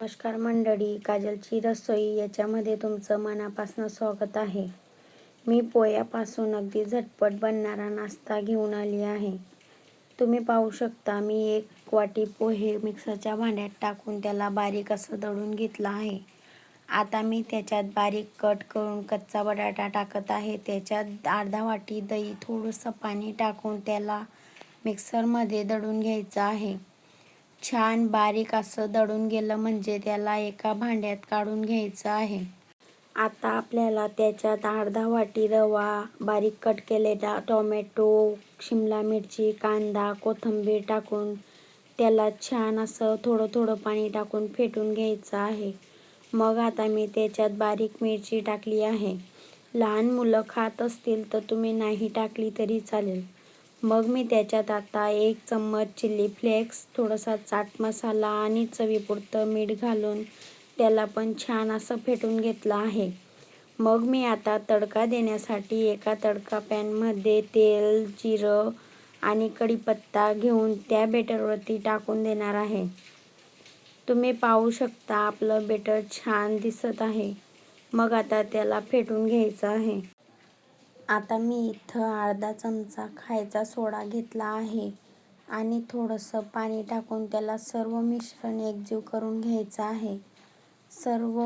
नमस्कार मंडळी, काजलची रसोई याच्यामध्ये तुमचं मनापासून स्वागत आहे. मी पोह्यापासून अगदी झटपट बनणारा नाश्ता घेऊन आली आहे. तुम्ही पाहू शकता, मी 1 वाटी पोहे मिक्सरच्या भांड्यात टाकून त्याला बारीक असं दळून घेतलं आहे. आता मी त्याच्यात बारीक कट करून कच्चा बटाटा टाकत आहे. त्याच्यात अर्धा वाटी दही, थोडंसं पाणी टाकून त्याला मिक्सरमध्ये दळून घ्यायचं आहे. छान बारीक असं दळून गेलं म्हणजे त्याला एका भांड्यात काढून घ्यायचं आहे. आता आपल्याला त्याच्यात अर्धा वाटी रवा, बारीक कट केलेला टोमॅटो, शिमला मिरची, कांदा, कोथिंबीर टाकून त्याला छान असं थोडं थोडं पाणी टाकून फेटून घ्यायचं आहे. मग आता मी त्याच्यात बारीक मिरची टाकली आहे. लहान मुलं खात असतील तर तुम्ही नाही टाकली तरी चालेल. मग मी त्याच्यात आता 1 चम्मच चिली फ्लेक्स, थोडासा चाट मसाला आणि चवीपुरतं मीठ घालून त्याला पण छान असं फेटून घेतलं आहे. मग मी आता तडका देण्यासाठी एका तडका पॅनमध्ये तेल, जिरं आणि कढीपत्ता घेऊन त्या बेटरवरती टाकून देणार आहे. तुम्ही पाहू शकता आपलं बेटर छान दिसत आहे. मग आता त्याला फेटून घ्यायचं आहे. आता मी इथं अर्धा चमचा खायचा सोडा घेतला आहे आणि थोडंसं पाणी टाकून त्याला सर्व मिश्रण एकजीव करून घ्यायचं आहे. सर्व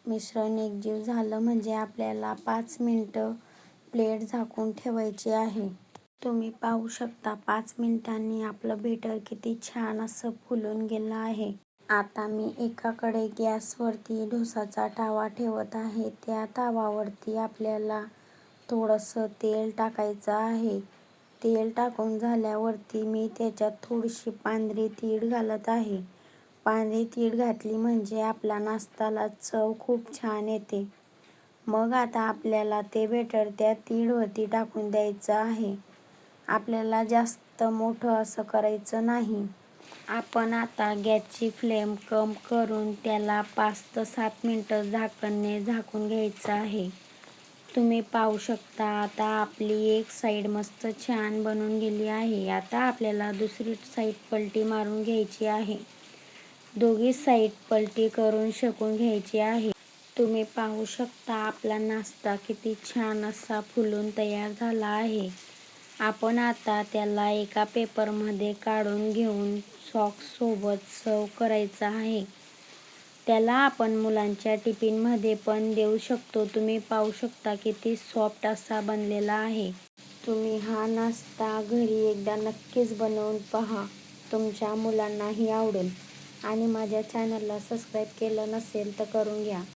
मिश्रण एकजीव झालं म्हणजे आपल्याला 5 मिनिटं प्लेट झाकून ठेवायची आहे. तुम्ही पाहू शकता 5 मिनिटांनी आपलं बेटर किती छान असं फुलून गेलं आहे. आता मी एकाकडे गॅसवरती डोसाचा तवा ठेवत आहे. त्या तव्यावरती आपल्याला थोडंसं तेल टाकायचं आहे. तेल टाकून झाल्यावरती मी त्याच्यात थोडीशी पांढरी तीळ घालत आहे. पांढरी तीळ घातली म्हणजे आपल्या नाश्त्याला चव खूप छान येते. मग आता आपल्याला ते बेटर त्या तीळवरती टाकून द्यायचं आहे. आपल्याला जास्त मोठं असं करायचं नाही. आपण आता गॅसची फ्लेम कम करून त्याला 5 ते 7 मिनिटं झाकणने झाकून घ्यायचं आहे. तुम्ही पाहू शकता आता आपली एक साईड मस्त छान बनून गेली आहे. आता आपल्याला दुसरी साईड पलटी मारून घ्यायची आहे. दोघी साईड पलटी करून शेकून घ्यायची आहे. तुम्ही पाहू शकता आपला नाश्ता किती छान असा फुलून तयार झाला आहे. आपण आता त्याला एका पेपरमध्ये काढून घेऊन सॉससोबत सर्व्ह करायचं आहे. त्याला आपण मुलांच्या टिफिनमध्ये पण देऊ शकतो. तुम्ही पाहू शकता किती सॉफ्ट असा बनलेला आहे. तुम्ही हा नाश्ता घरी एकदा नक्कीच बनवून पहा. तुमच्या मुलांनाही आवडेल. आणि माझ्या चॅनलला सबस्क्राईब केलं नसेल तर करून घ्या.